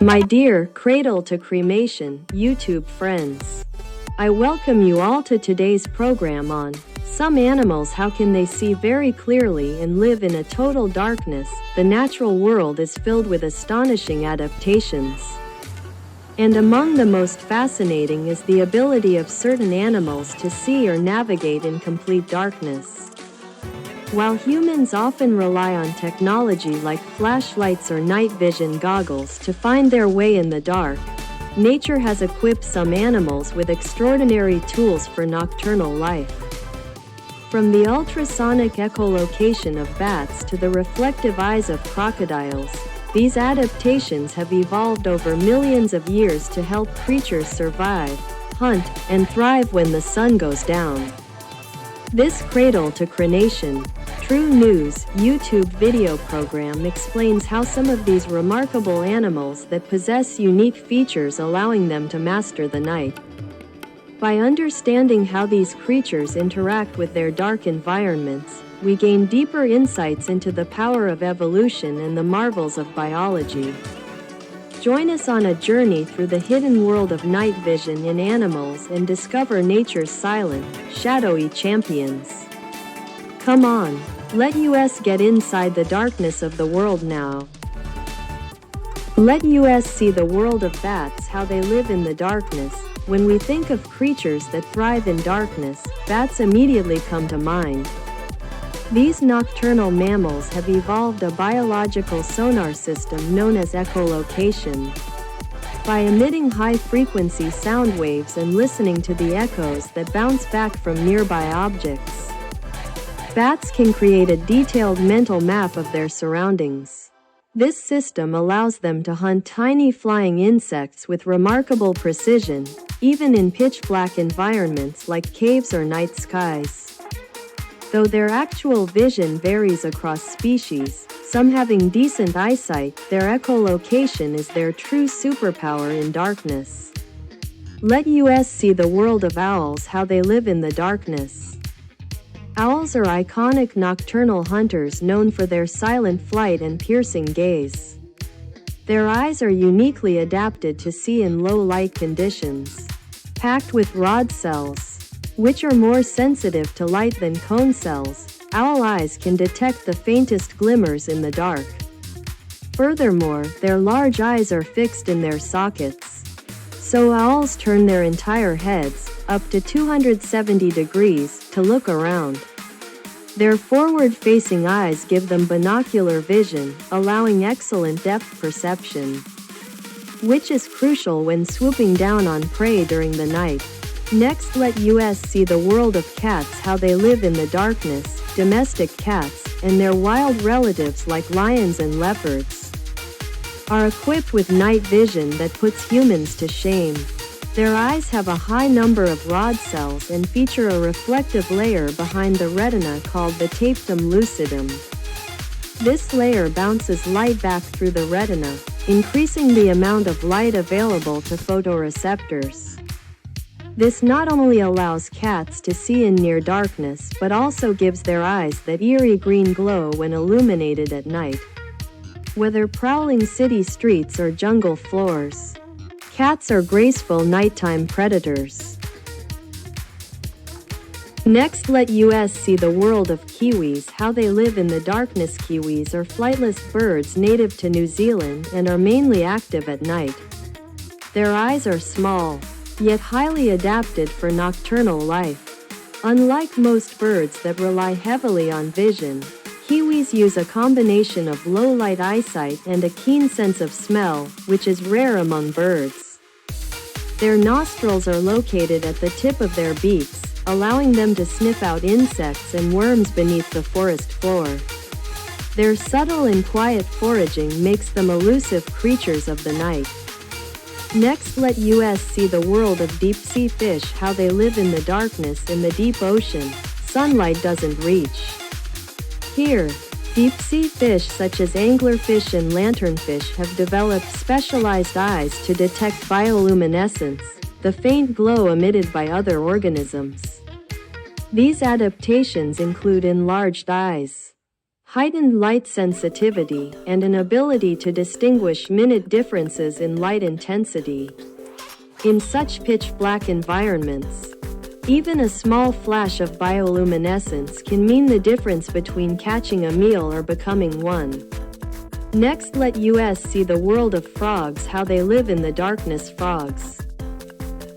My dear Cradle to Cremation YouTube friends, I welcome you all to today's program on some animals, how can they see very clearly and live in a total darkness? The natural world is filled with astonishing adaptations. And among the most fascinating is the ability of certain animals to see or navigate in complete darkness. While humans often rely on technology like flashlights or night vision goggles to find their way in the dark, nature has equipped some animals with extraordinary tools for nocturnal life. From the ultrasonic echolocation of bats to the reflective eyes of crocodiles, these adaptations have evolved over millions of years to help creatures survive, hunt, and thrive when the sun goes down. This Cradle to Cremation, True News YouTube video program explains how some of these remarkable animals that possess unique features allowing them to master the night. By understanding how these creatures interact with their dark environments, we gain deeper insights into the power of evolution and the marvels of biology. Join us on a journey through the hidden world of night vision in animals and discover nature's silent, shadowy champions. Come on, let us get inside the darkness of the world now. Let us see the world of bats, how they live in the darkness. When we think of creatures that thrive in darkness, bats immediately come to mind. These nocturnal mammals have evolved a biological sonar system known as echolocation. By emitting high-frequency sound waves and listening to the echoes that bounce back from nearby objects, bats can create a detailed mental map of their surroundings. This system allows them to hunt tiny flying insects with remarkable precision, even in pitch-black environments like caves or night skies. Though their actual vision varies across species, some having decent eyesight, their echolocation is their true superpower in darkness. Let us see the world of owls, how they live in the darkness. Owls are iconic nocturnal hunters known for their silent flight and piercing gaze. Their eyes are uniquely adapted to see in low-light conditions. Packed with rod cells, which are more sensitive to light than cone cells, owl eyes can detect the faintest glimmers in the dark. Furthermore, their large eyes are fixed in their sockets. So owls turn their entire heads, up to 270 degrees, to look around. Their forward-facing eyes give them binocular vision, allowing excellent depth perception, which is crucial when swooping down on prey during the night. Next, let us see the world of cats, how they live in the darkness. Domestic cats, and their wild relatives like lions and leopards, are equipped with night vision that puts humans to shame. Their eyes have a high number of rod cells and feature a reflective layer behind the retina called the tapetum lucidum. This layer bounces light back through the retina, increasing the amount of light available to photoreceptors. This not only allows cats to see in near darkness but also gives their eyes that eerie green glow when illuminated at night. Whether prowling city streets or jungle floors, cats are graceful nighttime predators. Next, let us see the world of kiwis, how they live in the darkness. Kiwis are flightless birds native to New Zealand and are mainly active at night. Their eyes are small, yet highly adapted for nocturnal life. Unlike most birds that rely heavily on vision, kiwis use a combination of low-light eyesight and a keen sense of smell, which is rare among birds. Their nostrils are located at the tip of their beaks, allowing them to sniff out insects and worms beneath the forest floor. Their subtle and quiet foraging makes them elusive creatures of the night. Next, let us see the world of deep-sea fish, how they live in the darkness in the deep ocean. Sunlight doesn't reach. Here, deep-sea fish such as anglerfish and lanternfish have developed specialized eyes to detect bioluminescence, the faint glow emitted by other organisms. These adaptations include enlarged eyes, heightened light sensitivity, and an ability to distinguish minute differences in light intensity. In such pitch-black environments, even a small flash of bioluminescence can mean the difference between catching a meal or becoming one. Next, let us see the world of frogs, how they live in the darkness. Frogs,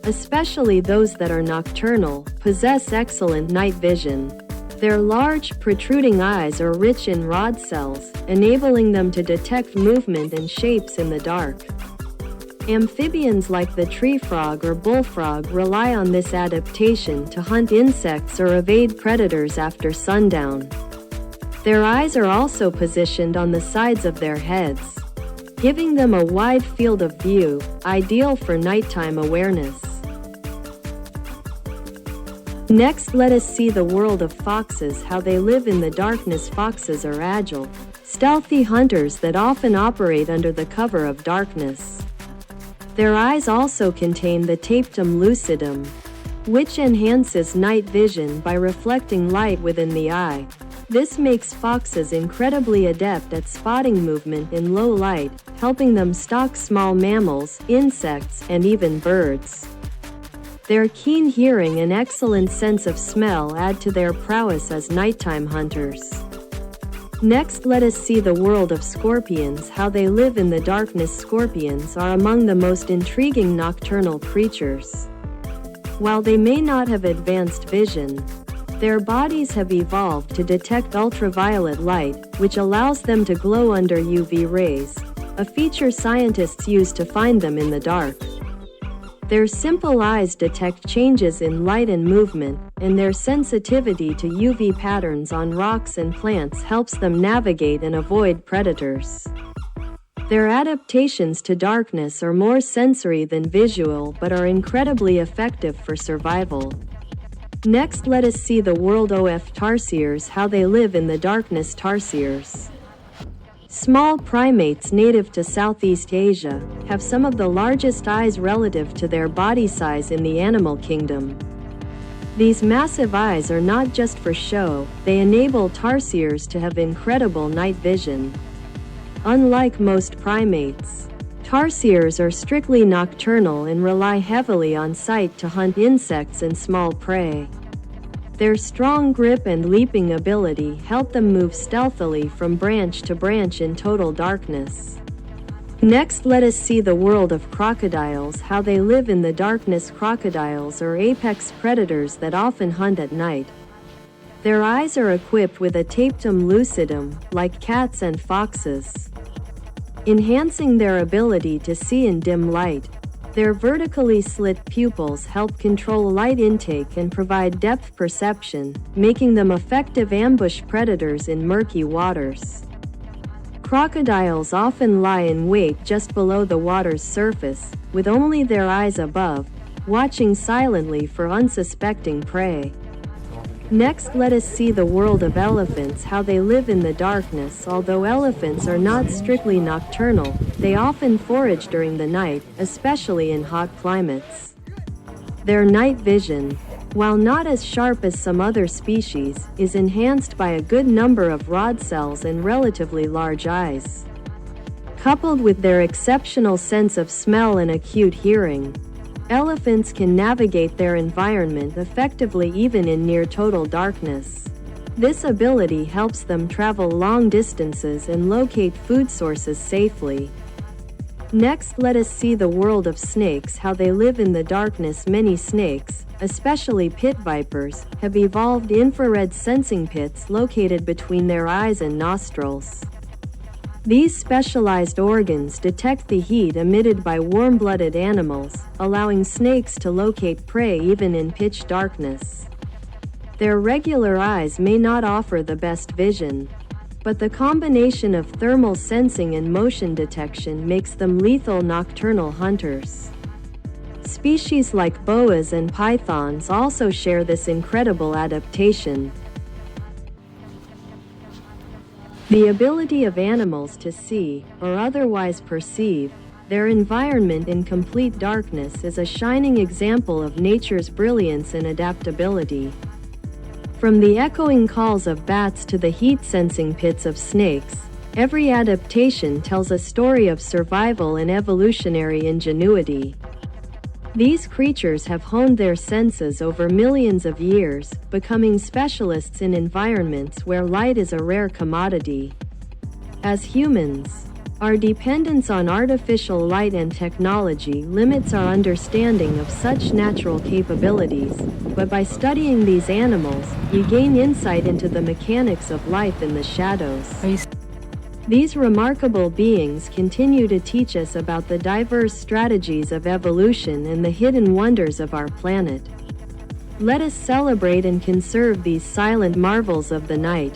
especially those that are nocturnal, possess excellent night vision. Their large, protruding eyes are rich in rod cells, enabling them to detect movement and shapes in the dark. Amphibians like the tree frog or bullfrog rely on this adaptation to hunt insects or evade predators after sundown. Their eyes are also positioned on the sides of their heads, giving them a wide field of view, ideal for nighttime awareness. Next, let us see the world of foxes, how they live in the darkness. Foxes are agile, stealthy hunters that often operate under the cover of darkness. Their eyes also contain the tapetum lucidum, which enhances night vision by reflecting light within the eye. This makes foxes incredibly adept at spotting movement in low light, helping them stalk small mammals, insects, and even birds. Their keen hearing and excellent sense of smell add to their prowess as nighttime hunters. Next, let us see the world of scorpions, how they live in the darkness. Scorpions are among the most intriguing nocturnal creatures. While they may not have advanced vision, their bodies have evolved to detect ultraviolet light, which allows them to glow under UV rays, a feature scientists use to find them in the dark. Their simple eyes detect changes in light and movement, and their sensitivity to UV patterns on rocks and plants helps them navigate and avoid predators. Their adaptations to darkness are more sensory than visual but are incredibly effective for survival. Next, let us see the world of tarsiers, how they live in the darkness. Tarsiers, small primates native to Southeast Asia, have some of the largest eyes relative to their body size in the animal kingdom. These massive eyes are not just for show, they enable tarsiers to have incredible night vision. Unlike most primates, tarsiers are strictly nocturnal and rely heavily on sight to hunt insects and small prey. Their strong grip and leaping ability help them move stealthily from branch to branch in total darkness. Next, let us see the world of crocodiles, how they live in the darkness. Crocodiles are apex predators that often hunt at night. Their eyes are equipped with a tapetum lucidum, like cats and foxes, enhancing their ability to see in dim light. Their vertically slit pupils help control light intake and provide depth perception, making them effective ambush predators in murky waters. Crocodiles often lie in wait just below the water's surface, with only their eyes above, watching silently for unsuspecting prey. Next, let us see the world of elephants, how they live in the darkness. Although elephants are not strictly nocturnal, they often forage during the night, especially in hot climates. Their night vision, while not as sharp as some other species, is enhanced by a good number of rod cells and relatively large eyes. Coupled with their exceptional sense of smell and acute hearing, elephants can navigate their environment effectively even in near total darkness. This ability helps them travel long distances and locate food sources safely. Next, let us see the world of snakes, how they live in the darkness. Many snakes, especially pit vipers, have evolved infrared sensing pits located between their eyes and nostrils. These specialized organs detect the heat emitted by warm-blooded animals, allowing snakes to locate prey even in pitch darkness. Their regular eyes may not offer the best vision, but the combination of thermal sensing and motion detection makes them lethal nocturnal hunters. Species like boas and pythons also share this incredible adaptation. The ability of animals to see, or otherwise perceive, their environment in complete darkness is a shining example of nature's brilliance and adaptability. From the echoing calls of bats to the heat-sensing pits of snakes, every adaptation tells a story of survival and evolutionary ingenuity. These creatures have honed their senses over millions of years, becoming specialists in environments where light is a rare commodity. As humans, our dependence on artificial light and technology limits our understanding of such natural capabilities, but by studying these animals, you gain insight into the mechanics of life in the shadows. These remarkable beings continue to teach us about the diverse strategies of evolution and the hidden wonders of our planet. Let us celebrate and conserve these silent marvels of the night.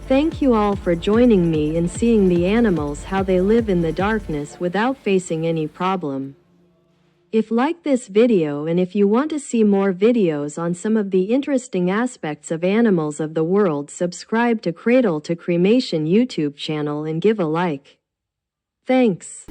Thank you all for joining me in seeing the animals how they live in the darkness without facing any problem. If like this video and if you want to see more videos on some of the interesting aspects of animals of the world, subscribe to Cradle to Cremation YouTube channel and give a like. Thanks.